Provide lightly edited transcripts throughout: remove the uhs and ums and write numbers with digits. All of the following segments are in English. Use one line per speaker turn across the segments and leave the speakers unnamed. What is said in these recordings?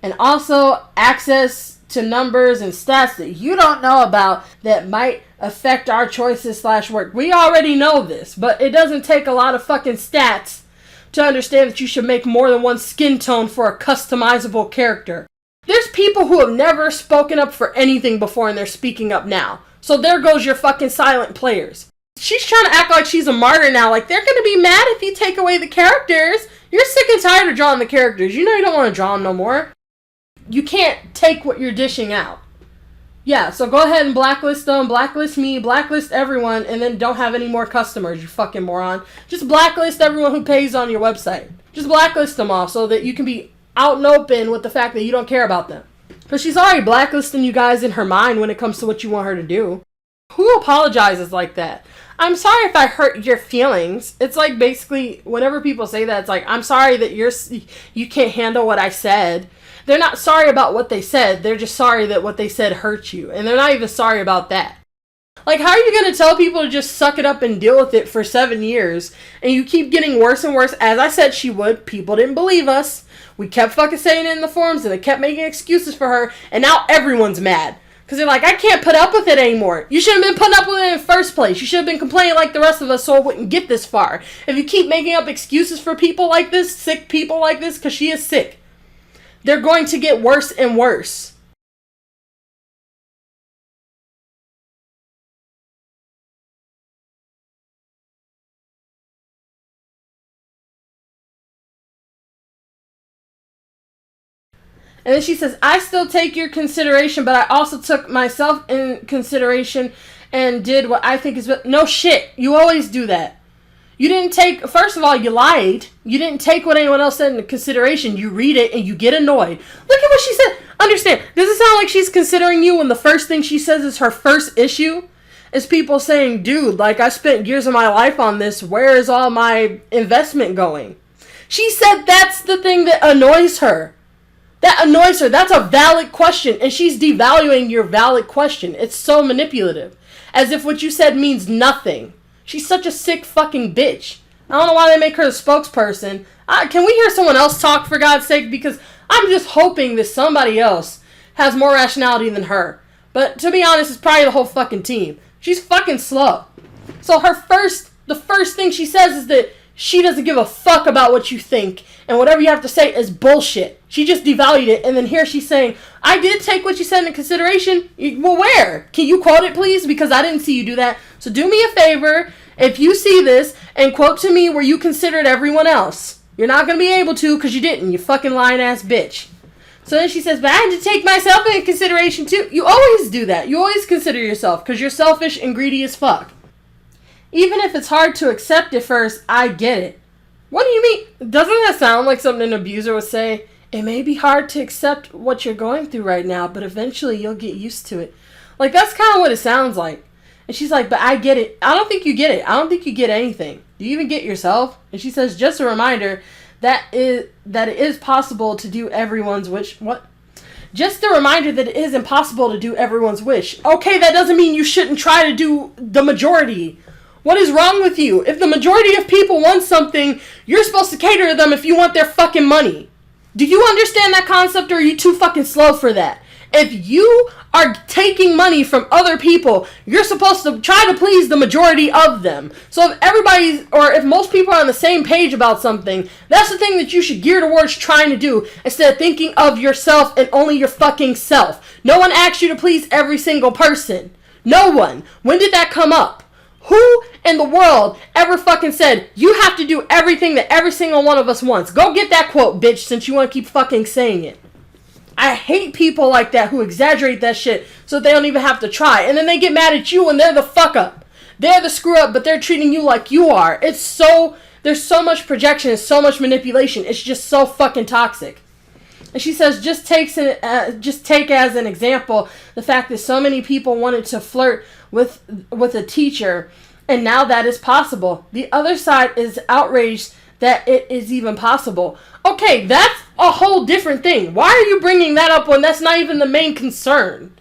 and also access to numbers and stats that you don't know about that might affect our choices / work. We already know this, but it doesn't take a lot of fucking stats to understand that you should make more than one skin tone for a customizable character. There's people who have never spoken up for anything before and they're speaking up now. So there goes your fucking silent players. She's trying to act like she's a martyr now. Like, they're going to be mad if you take away the characters. You're sick and tired of drawing the characters. You know you don't want to draw them no more. You can't take what you're dishing out. Yeah, so go ahead and blacklist them, blacklist me, blacklist everyone, and then don't have any more customers, you fucking moron. Just blacklist everyone who pays on your website. Just blacklist them all so that you can be out and open with the fact that you don't care about them. Because she's already blacklisting you guys in her mind when it comes to what you want her to do. Who apologizes like that? I'm sorry if I hurt your feelings. It's like basically, whenever people say that, it's like, I'm sorry that you can't handle what I said. They're not sorry about what they said. They're just sorry that what they said hurt you. And they're not even sorry about that. Like, how are you going to tell people to just suck it up and deal with it for 7 years? And you keep getting worse and worse. As I said she would. People didn't believe us. We kept fucking saying it in the forums. And they kept making excuses for her. And now everyone's mad. Because they're like, I can't put up with it anymore. You should have been putting up with it in the first place. You should have been complaining like the rest of us so it wouldn't get this far. If you keep making up excuses for people like this, sick people like this, because she is sick, they're going to get worse and worse. And then she says, I still take your consideration, but I also took myself in consideration and did what I think is... No shit. You always do that. You didn't take... First of all, you lied. You didn't take what anyone else said into consideration. You read it and you get annoyed. Look at what she said. Understand, does it sound like she's considering you when the first thing she says is her first issue? Is people saying, dude, like, I spent years of my life on this. Where is all my investment going? She said that's the thing that annoys her. That annoys her. That's a valid question. And she's devaluing your valid question. It's so manipulative. As if what you said means nothing. She's such a sick fucking bitch. I don't know why they make her the spokesperson. Can we hear someone else talk, for God's sake? Because I'm just hoping that somebody else has more rationality than her. But to be honest, it's probably the whole fucking team. She's fucking slow. So the first thing she says is that she doesn't give a fuck about what you think. And whatever you have to say is bullshit. She just devalued it. And then here she's saying, I did take what you said into consideration. Well, where? Can you quote it, please? Because I didn't see you do that. So do me a favor. If you see this, and quote to me where you considered everyone else. You're not going to be able to because you didn't. You fucking lying ass bitch. So then she says, but I had to take myself into consideration too. You always do that. You always consider yourself because you're selfish and greedy as fuck. Even if it's hard to accept at first, I get it. What do you mean? Doesn't that sound like something an abuser would say? It may be hard to accept what you're going through right now, but eventually you'll get used to it. Like, that's kind of what it sounds like. And she's like, but I get it. I don't think you get it. I don't think you get anything. Do you even get yourself? And she says, just a reminder that it is possible to do everyone's wish. What? Just a reminder that it is impossible to do everyone's wish. Okay, that doesn't mean you shouldn't try to do the majority. What is wrong with you? If the majority of people want something, you're supposed to cater to them if you want their fucking money. Do you understand that concept, or are you too fucking slow for that? If you are taking money from other people, you're supposed to try to please the majority of them. So if most people are on the same page about something, that's the thing that you should gear towards trying to do, instead of thinking of yourself and only your fucking self. No one asked you to please every single person. No one. When did that come up? Who in the world ever fucking said, you have to do everything that every single one of us wants? Go get that quote, bitch, since you want to keep fucking saying it. I hate people like that who exaggerate that shit so they don't even have to try. And then they get mad at you and they're the fuck up. They're the screw up, but they're treating you like you are. There's so much projection and so much manipulation. It's just so fucking toxic. And she says, just take as an example the fact that so many people wanted to flirt with a teacher, and now that is possible. The other side is outraged that it is even possible. Okay, that's a whole different thing. Why are you bringing that up when that's not even the main concern?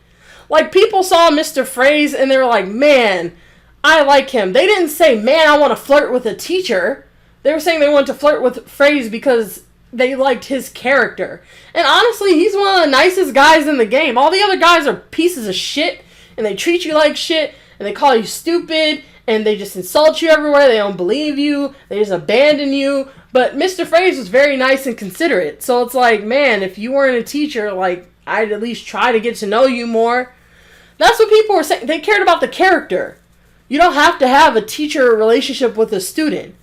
Like, people saw Mr. Phrase and they were like, man, I like him. They didn't say, man, I want to flirt with a teacher. They were saying they wanted to flirt with Phrase because they liked his character. And honestly, he's one of the nicest guys in the game. All the other guys are pieces of shit, and they treat you like shit, and they call you stupid, and they just insult you everywhere. They don't believe you. They just abandon you. But Mr. Phrase was very nice and considerate. So it's like, man, if you weren't a teacher, like, I'd at least try to get to know you more. That's what people were saying. They cared about the character. You don't have to have a teacher relationship with a student.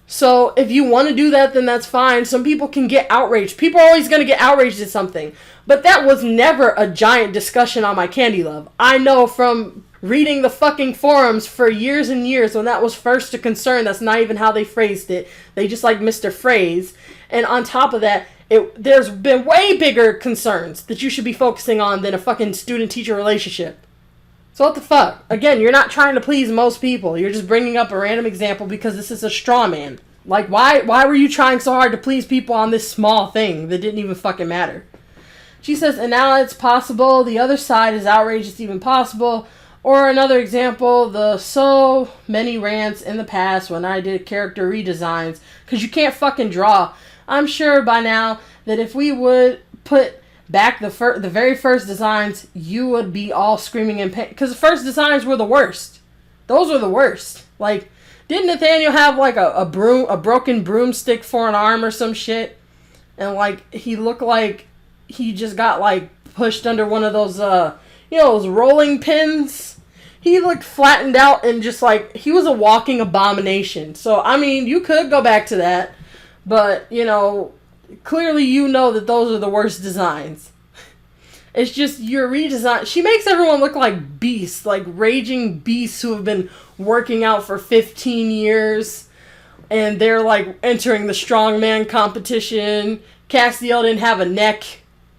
So if you want to do that, then that's fine. Some people can get outraged. People are always going to get outraged at something. But that was never a giant discussion on my Candy Love. I know from reading the fucking forums for years and years when that was first a concern. That's not even how they phrased it. They just like Mr. Phrase. And on top of that, there's been way bigger concerns that you should be focusing on than a fucking student-teacher relationship. So what the fuck? Again, you're not trying to please most people. You're just bringing up a random example because this is a straw man. Like, why were you trying so hard to please people on this small thing that didn't even fucking matter? She says, and now it's possible. The other side is outraged it's even possible. Or another example, the so many rants in the past when I did character redesigns. Because you can't fucking draw. I'm sure by now that if we would put back the very first designs, you would be all screaming in pain. Because the first designs were the worst. Those were the worst. Like, didn't Nathaniel have like a broken broomstick for an arm or some shit? And like, he looked like he just got like pushed under one of those, those rolling pins. He looked flattened out and just like, he was a walking abomination. So, I mean, you could go back to that. But, clearly you know that those are the worst designs. It's just your redesign. She makes everyone look like beasts, like raging beasts who have been working out for 15 years. And they're like entering the strongman competition. Castiel didn't have a neck.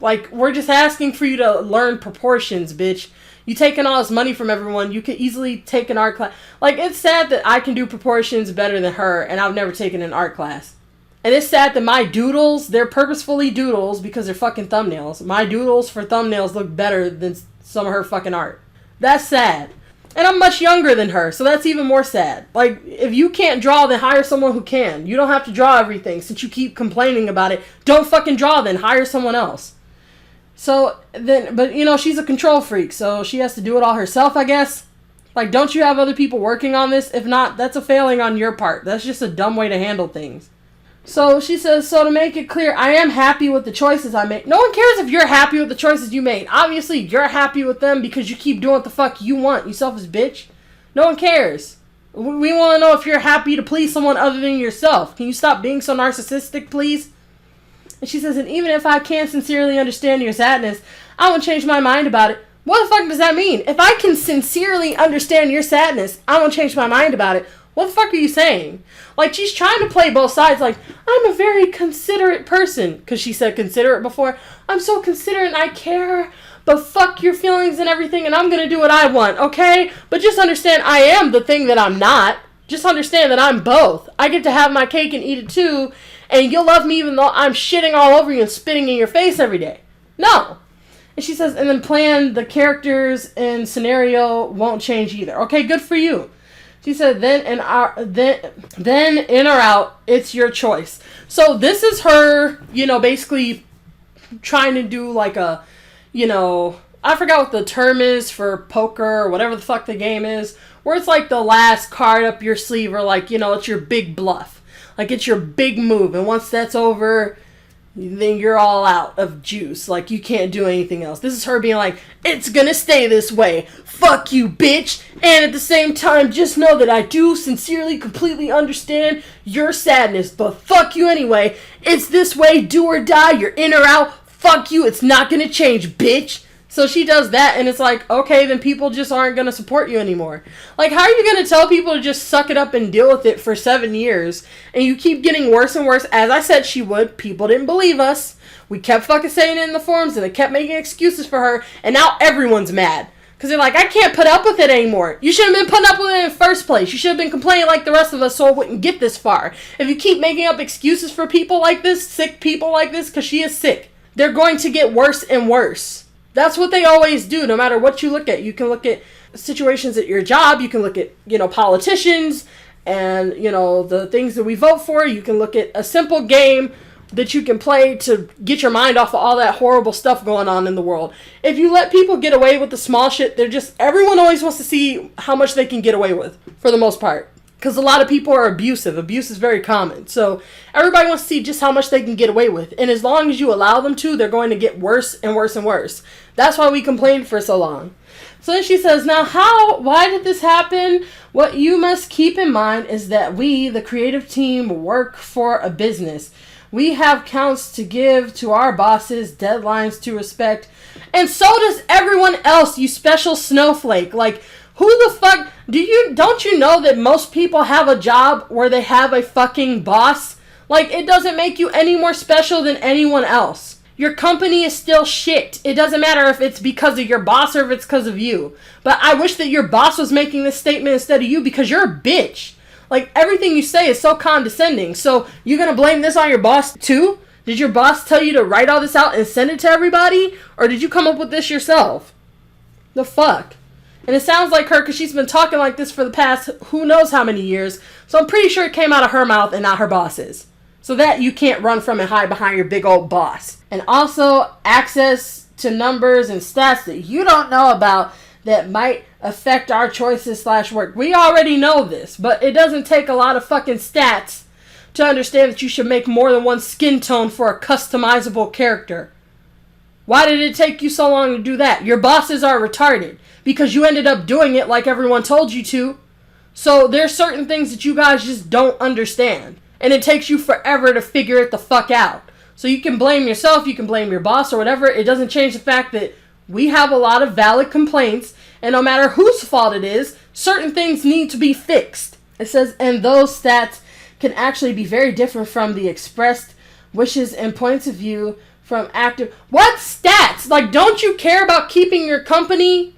Like, we're just asking for you to learn proportions, bitch. You taking all this money from everyone. You could easily take an art class. Like, it's sad that I can do proportions better than her, and I've never taken an art class. And it's sad that my doodles, they're purposefully doodles because they're fucking thumbnails. My doodles for thumbnails look better than some of her fucking art. That's sad. And I'm much younger than her, so that's even more sad. Like, if you can't draw, then hire someone who can. You don't have to draw everything. Since you keep complaining about it, don't fucking draw then. Hire someone else. So, then, but, she's a control freak, so she has to do it all herself, I guess. Like, don't you have other people working on this? If not, that's a failing on your part. That's just a dumb way to handle things. So she says, so to make it clear, I am happy with the choices I make. No one cares if you're happy with the choices you made. Obviously, you're happy with them because you keep doing what the fuck you want, you selfish bitch. No one cares. We want to know if you're happy to please someone other than yourself. Can you stop being so narcissistic, please? And she says, and even if I can't sincerely understand your sadness, I won't change my mind about it. What the fuck does that mean? If I can sincerely understand your sadness, I won't change my mind about it. What the fuck are you saying? Like, she's trying to play both sides. Like, I'm a very considerate person. Because she said considerate before. I'm so considerate and I care. But fuck your feelings and everything. And I'm going to do what I want. Okay? But just understand I am the thing that I'm not. Just understand that I'm both. I get to have my cake and eat it too. And you'll love me even though I'm shitting all over you and spitting in your face every day. No. And she says, and then plan the characters and scenario won't change either. Okay, good for you. She said, then in or out, it's your choice. So this is her, basically trying to do like a, I forgot what the term is for poker or whatever the fuck the game is, where it's like the last card up your sleeve or like, it's your big bluff. Like it's your big move. And once that's over, then you're all out of juice. Like, you can't do anything else. This is her being like, it's gonna stay this way. Fuck you, bitch. And at the same time, just know that I do sincerely, completely understand your sadness. But fuck you anyway. It's this way, do or die. You're in or out. Fuck you. It's not gonna change, bitch. So she does that, and it's like, okay, then people just aren't going to support you anymore. Like, how are you going to tell people to just suck it up and deal with it for 7 years, and you keep getting worse and worse? As I said she would, people didn't believe us. We kept fucking saying it in the forums, and they kept making excuses for her, and now everyone's mad. Because they're like, I can't put up with it anymore. You should have been putting up with it in the first place. You should have been complaining like the rest of us so it wouldn't get this far. If you keep making up excuses for people like this, sick people like this, because she is sick, they're going to get worse and worse. That's what they always do, no matter what you look at. You can look at situations at your job. You can look at, politicians and, the things that we vote for. You can look at a simple game that you can play to get your mind off of all that horrible stuff going on in the world. If you let people get away with the small shit, everyone always wants to see how much they can get away with, for the most part. Because a lot of people are abusive. Abuse is very common. So everybody wants to see just how much they can get away with. And as long as you allow them to, they're going to get worse and worse and worse. That's why we complained for so long. So then she says, now why did this happen? What you must keep in mind is that we, the creative team, work for a business. We have counts to give to our bosses, deadlines to respect. And so does everyone else, you special snowflake. Like, who the fuck, don't you know that most people have a job where they have a fucking boss? Like, it doesn't make you any more special than anyone else. Your company is still shit. It doesn't matter if it's because of your boss or if it's because of you. But I wish that your boss was making this statement instead of you, because you're a bitch. Like, everything you say is so condescending. So, you're gonna blame this on your boss too? Did your boss tell you to write all this out and send it to everybody? Or did you come up with this yourself? The fuck? And it sounds like her, because she's been talking like this for the past who knows how many years. So I'm pretty sure it came out of her mouth and not her boss's. So that you can't run from and hide behind your big old boss. And also access to numbers and stats that you don't know about that might affect our choices / work. We already know this, but it doesn't take a lot of fucking stats to understand that you should make more than one skin tone for a customizable character. Why did it take you so long to do that? Your bosses are retarded because you ended up doing it like everyone told you to. So there's certain things that you guys just don't understand. And it takes you forever to figure it the fuck out. So you can blame yourself, you can blame your boss or whatever. It doesn't change the fact that we have a lot of valid complaints. And no matter whose fault it is, certain things need to be fixed. It says, and those stats can actually be very different from the expressed wishes and points of view from active. What stats? Like, don't you care about keeping your company?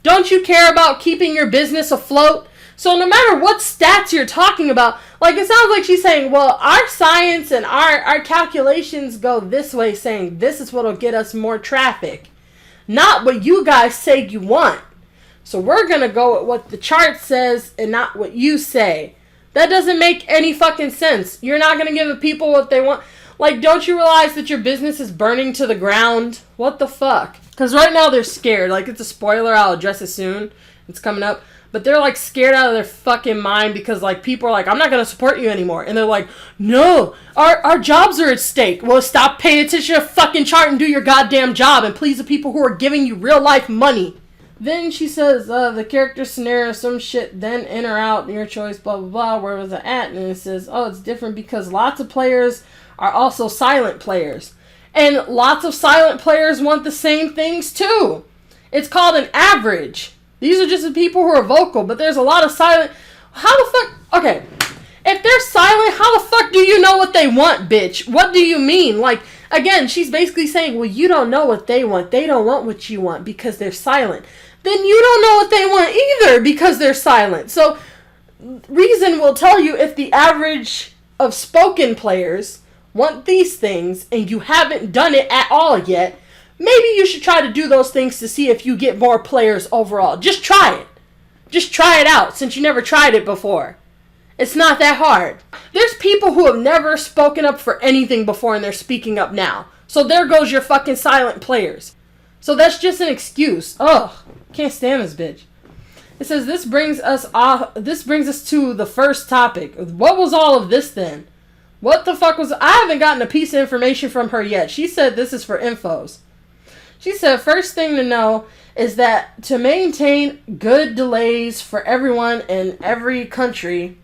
Don't you care about keeping your business afloat? So no matter what stats you're talking about, like, it sounds like she's saying, well, our science and our calculations go this way, saying this is what'll get us more traffic. Not what you guys say you want. So we're going to go with what the chart says and not what you say. That doesn't make any fucking sense. You're not going to give the people what they want. Like, don't you realize that your business is burning to the ground? What the fuck? Because right now they're scared. Like, it's a spoiler. I'll address it soon. It's coming up. But they're, like, scared out of their fucking mind because, like, people are like, I'm not going to support you anymore. And they're like, no, our jobs are at stake. Well, stop paying attention to the fucking chart and do your goddamn job and please the people who are giving you real life money. Then she says, the character scenario, some shit, then in or out, your choice, blah, blah, blah. Where was it at? And it says, oh, it's different because lots of players are also silent players. And lots of silent players want the same things too. It's called an average. These are just the people who are vocal, but there's a lot of silent. How the fuck? Okay. If they're silent, how the fuck do you know what they want, bitch? What do you mean? Like, again, she's basically saying, well, you don't know what they want. They don't want what you want because they're silent. Then you don't know what they want either because they're silent. So, reason will tell you if the average of spoken players want these things and you haven't done it at all yet, maybe you should try to do those things to see if you get more players overall. Just try it. Just try it out since you never tried it before. It's not that hard. There's people who have never spoken up for anything before and they're speaking up now. So there goes your fucking silent players. So that's just an excuse. Ugh. Can't stand this bitch. It says this brings us to the first topic. What was all of this then? What the fuck was... I haven't gotten a piece of information from her yet. She said this is for infos. She said first thing to know is that to maintain good delays for everyone in every country,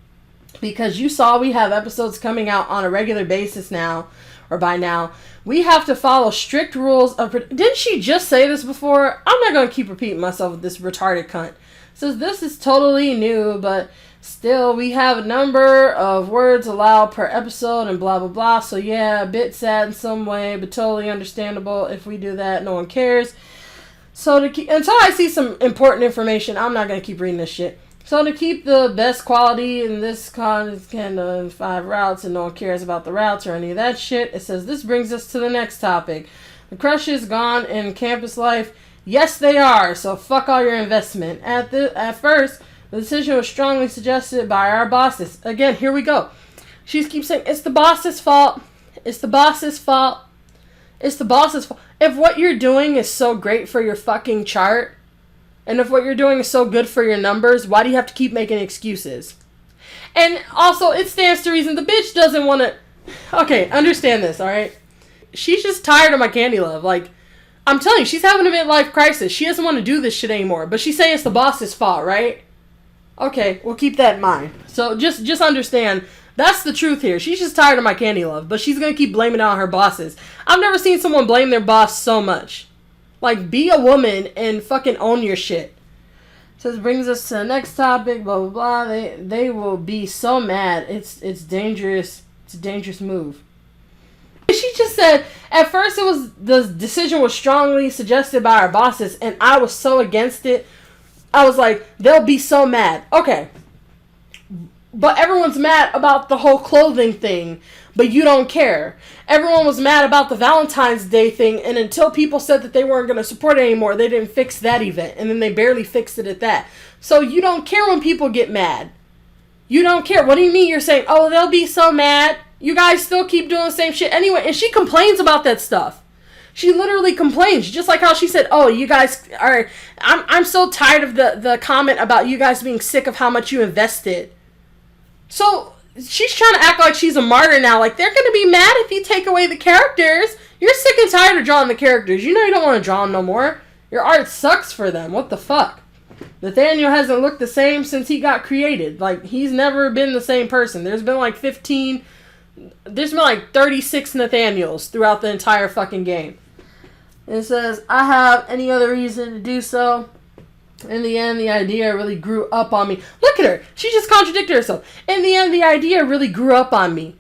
because you saw we have episodes coming out on a regular basis now, or by now, we have to follow strict rules of... Didn't she just say this before? I'm not going to keep repeating myself with this retarded cunt. Says this is totally new, but still we have a number of words allowed per episode and blah blah blah. So yeah, a bit sad in some way, but totally understandable. If we do that, no one cares. So until I see some important information, I'm not going to keep reading this shit. So to keep the best quality in this kind of 5 routes and no one cares about the routes or any of that shit, it says this brings us to the next topic. The crush is gone in campus life. Yes, they are. So fuck all your investment. At first, the decision was strongly suggested by our bosses. Again, here we go. She keeps saying it's the boss's fault. It's the boss's fault. It's the boss's fault. If what you're doing is so great for your fucking chart, and if what you're doing is so good for your numbers, why do you have to keep making excuses? And also, it stands to reason the bitch doesn't want to... Okay, understand this, alright? She's just tired of my Candy Love. Like, I'm telling you, she's having a midlife crisis. She doesn't want to do this shit anymore. But she's saying it's the boss's fault, right? Okay, we'll keep that in mind. So just understand, that's the truth here. She's just tired of my Candy Love. But she's going to keep blaming it on her bosses. I've never seen someone blame their boss so much. Like, be a woman and fucking own your shit. Says, brings us to the next topic, blah, blah, blah. They will be so mad. It's dangerous. It's a dangerous move. She just said, at first the decision was strongly suggested by our bosses, and I was so against it. I was like, they'll be so mad. Okay. But everyone's mad about the whole clothing thing, but you don't care. Everyone was mad about the Valentine's Day thing, and until people said that they weren't going to support it anymore, they didn't fix that event, and then they barely fixed it at that. So you don't care when people get mad. You don't care. What do you mean you're saying, oh, they'll be so mad? You guys still keep doing the same shit anyway. And she complains about that stuff. She literally complains, just like how she said, oh, you guys are... I'm so tired of the comment about you guys being sick of how much you invested. So... she's trying to act like she's a martyr now. Like, they're going to be mad if you take away the characters. You're sick and tired of drawing the characters. You know you don't want to draw them no more. Your art sucks for them. What the fuck? Nathaniel hasn't looked the same since he got created. Like, he's never been the same person. There's been like 36 Nathaniels throughout the entire fucking game. And it says, I have any other reason to do so. In the end, the idea really grew up on me. Look at her. She just contradicted herself. In the end, the idea really grew up on me.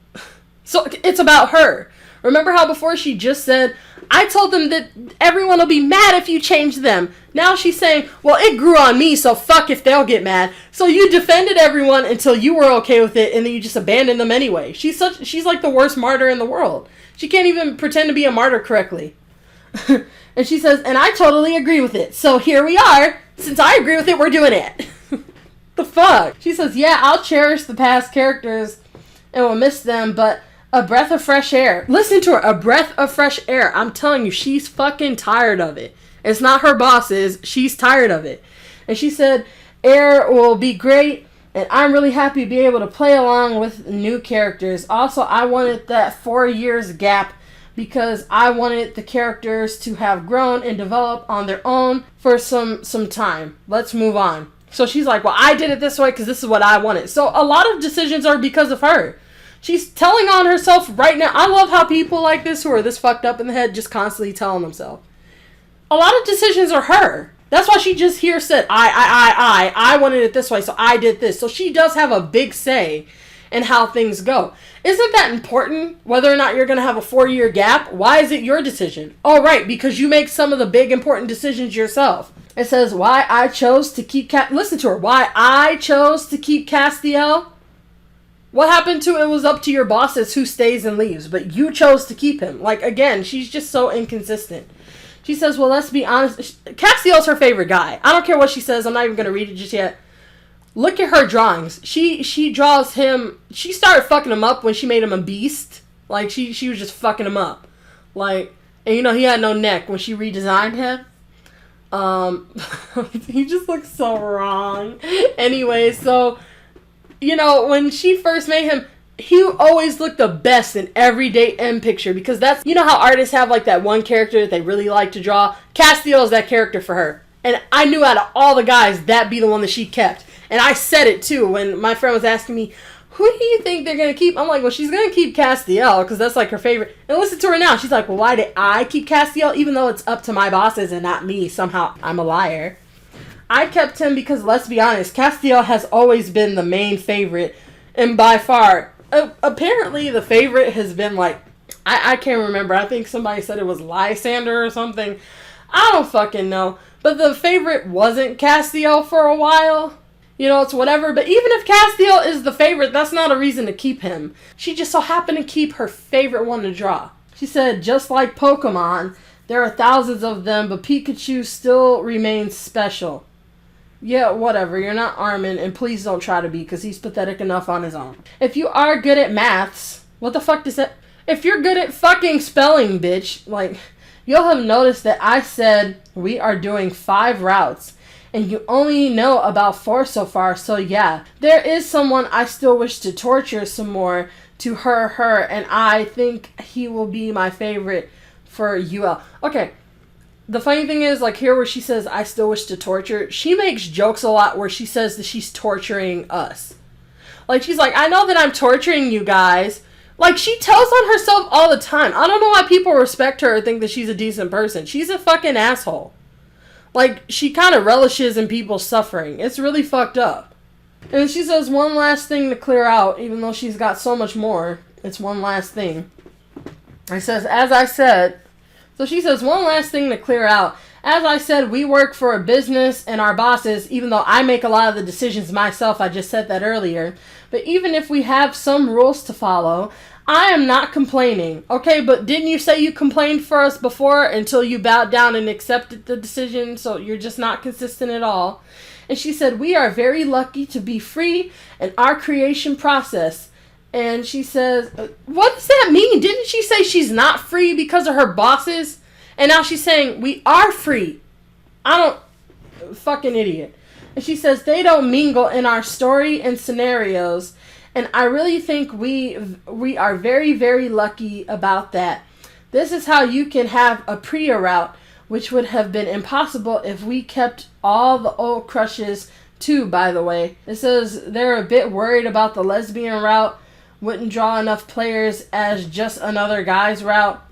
So it's about her. Remember how before she just said, I told them that everyone will be mad if you change them. Now she's saying, well, it grew on me, so fuck if they'll get mad. So you defended everyone until you were okay with it, and then you just abandoned them anyway. She's like the worst martyr in the world. She can't even pretend to be a martyr correctly. And she says, and I totally agree with it. So here we are. Since I agree with it, we're doing it. The fuck? She says, yeah, I'll cherish the past characters and will miss them, but a breath of fresh air. Listen to her. A breath of fresh air. I'm telling you, she's fucking tired of it. It's not her bosses. She's tired of it. And she said, air will be great, and I'm really happy to be able to play along with new characters. Also, I wanted that 4 years gap because I wanted the characters to have grown and developed on their own for some time. Let's move on. So she's like, well, I did it this way because this is what I wanted. So a lot of decisions are because of her. She's telling on herself right now. I love how people like this who are this fucked up in the head just constantly telling themselves. A lot of decisions are her. That's why she just here said, I wanted it this way, so I did this. So she does have a big say in how things go. Isn't that important? Whether or not you're going to have a 4-year gap? Why is it your decision? Oh, right, because you make some of the big important decisions yourself. It says, why I chose to keep... Listen to her. Why I chose to keep Castiel? What happened to it was up to your bosses who stays and leaves, but you chose to keep him. Like, again, she's just so inconsistent. She says, well, let's be honest. Castiel's her favorite guy. I don't care what she says. I'm not even going to read it just yet. Look at her drawings. She draws him. She started fucking him up when she made him a beast. Like, she was just fucking him up. Like, and you know, he had no neck when she redesigned him. He just looks so wrong. Anyway, so, you know, when she first made him, he always looked the best in every day end picture because that's, you know how artists have like that one character that they really like to draw? Castiel is that character for her. And I knew out of all the guys, that'd be the one that she kept. And I said it too when my friend was asking me, who do you think they're going to keep? I'm like, well, she's going to keep Castiel because that's like her favorite. And listen to her now. She's like, well, why did I keep Castiel? Even though it's up to my bosses and not me. Somehow I'm a liar. I kept him because, let's be honest, Castiel has always been the main favorite. And by far, apparently the favorite has been like, I can't remember. I think somebody said it was Lysander or something. I don't fucking know. But the favorite wasn't Castiel for a while. You know, it's whatever. But even if Castiel is the favorite, that's not a reason to keep him. She just so happened to keep her favorite one to draw. She said, just like Pokemon, there are thousands of them, but Pikachu still remains special. Yeah, whatever. You're not Armin, and please don't try to be, because he's pathetic enough on his own. If you are good at maths, what the fuck does that... if you're good at fucking spelling, bitch, like, you'll have noticed that I said we are doing 5 routes. And you only know about 4 so far, so yeah. There is someone I still wish to torture some more to her, and I think he will be my favorite for UL. Okay, the funny thing is, like, here where she says, I still wish to torture, she makes jokes a lot where she says that she's torturing us. Like, she's like, I know that I'm torturing you guys. Like, she tells on herself all the time. I don't know why people respect her or think that she's a decent person. She's a fucking asshole. Like, she kind of relishes in people's suffering. It's really fucked up. And she says one last thing to clear out, even though she's got so much more. It's one last thing. It says, as I said... So she says, one last thing to clear out. As I said, we work for a business and our bosses, even though I make a lot of the decisions myself. I just said that earlier. But even if we have some rules to follow... I am not complaining. Okay, but didn't you say you complained for us before until you bowed down and accepted the decision? So you're just not consistent at all. And she said, we are very lucky to be free in our creation process. And she says, what does that mean? Didn't she say she's not free because of her bosses? And now she's saying, we are free. I don't... Fucking idiot. And she says, they don't mingle in our story and scenarios. And I really think we are very, very lucky about that. This is how you can have a Priya route, which would have been impossible if we kept all the old crushes too, by the way. It says they're a bit worried about the lesbian route. Wouldn't draw enough players as just another guy's route.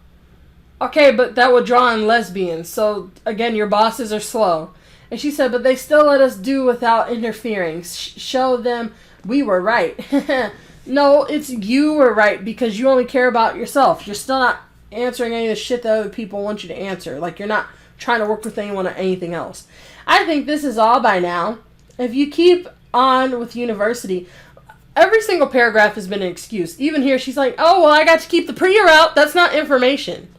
Okay, but that would draw in lesbians. So, again, your bosses are slow. And she said, but they still let us do without interfering. Show them... we were right. No, it's you were right because you only care about yourself. You're still not answering any of the shit that other people want you to answer. Like, you're not trying to work with anyone or anything else. I think this is all by now. If you keep on with university, every single paragraph has been an excuse. Even here, she's like, oh, well, I got to keep the Priya out. That's not information.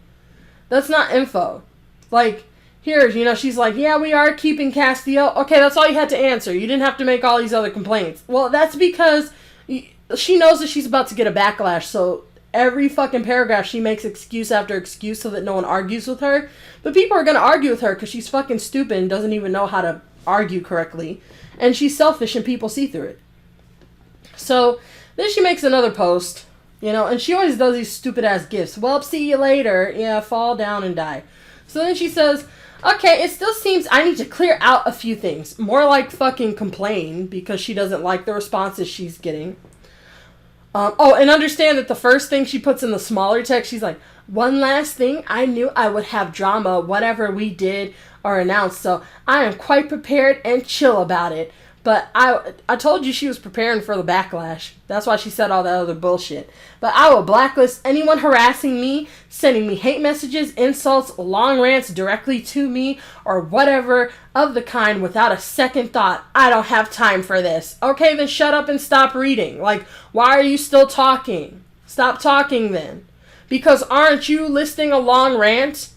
That's not info. Like... here, you know, she's like, yeah, we are keeping Castiel. Okay, that's all you had to answer. You didn't have to make all these other complaints. Well, that's because she knows that she's about to get a backlash, so every fucking paragraph she makes excuse after excuse so that no one argues with her. But people are going to argue with her because she's fucking stupid and doesn't even know how to argue correctly. And she's selfish and people see through it. So, then she makes another post, you know, and she always does these stupid-ass gifts. Well, see you later. Yeah, fall down and die. So then she says... okay, it still seems I need to clear out a few things. More like fucking complain because she doesn't like the responses she's getting. And understand that the first thing she puts in the smaller text, she's like, one last thing, I knew I would have drama, whatever we did or announced, so I am quite prepared and chill about it. But I told you she was preparing for the backlash. That's why she said all that other bullshit. But I will blacklist anyone harassing me, sending me hate messages, insults, long rants directly to me, or whatever of the kind without a second thought. I don't have time for this. Okay, then shut up and stop reading. Like, why are you still talking? Stop talking then. Because aren't you listing a long rant?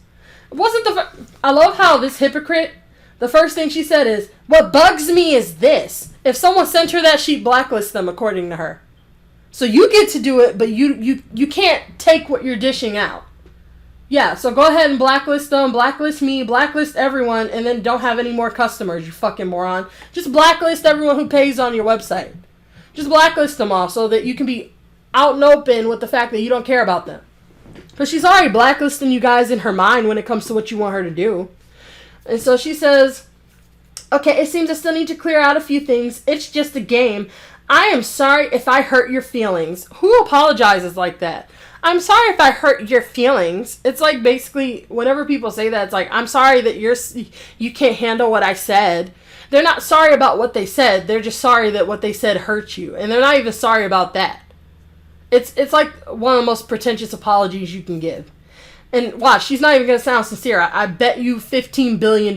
I love how this hypocrite... the first thing she said is, what bugs me is this. If someone sent her that, she'd blacklist them, according to her. So you get to do it, but you can't take what you're dishing out. Yeah, so go ahead and blacklist them, blacklist me, blacklist everyone, and then don't have any more customers, you fucking moron. Just blacklist everyone who pays on your website. Just blacklist them all so that you can be out and open with the fact that you don't care about them. But she's already blacklisting you guys in her mind when it comes to what you want her to do. And so she says, okay, it seems I still need to clear out a few things. It's just a game. I am sorry if I hurt your feelings. Who apologizes like that? I'm sorry if I hurt your feelings. It's like basically, whenever people say that, it's like, I'm sorry that you can't handle what I said. They're not sorry about what they said. They're just sorry that what they said hurt you. And they're not even sorry about that. It's like one of the most pretentious apologies you can give. And watch, she's not even going to sound sincere. I bet you $15 billion.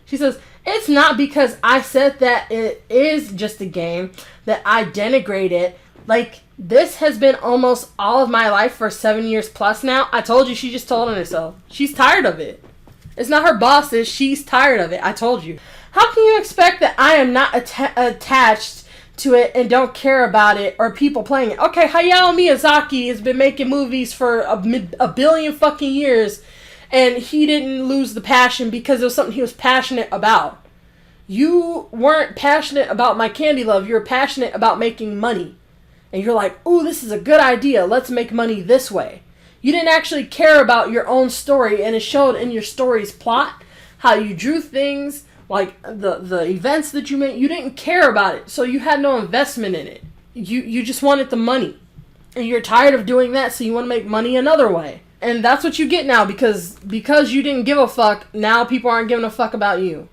She says, it's not because I said that it is just a game that I denigrate it. Like, this has been almost all of my life for 7 years plus now. I told you, she just told on herself. She's tired of it. It's not her bosses. She's tired of it. I told you. How can you expect that I am not attached to it and don't care about it, or people playing it. Okay, Hayao Miyazaki has been making movies for a billion fucking years, and he didn't lose the passion because it was something he was passionate about. You weren't passionate about My Candy Love. You were passionate about making money. And you're like, ooh, this is a good idea. Let's make money this way. You didn't actually care about your own story, and it showed in your story's plot, how you drew things, like the events that you made. You didn't care about it, so you had no investment in it. You just wanted the money. And you're tired of doing that, so you want to make money another way. And that's what you get now, because you didn't give a fuck, now people aren't giving a fuck about you.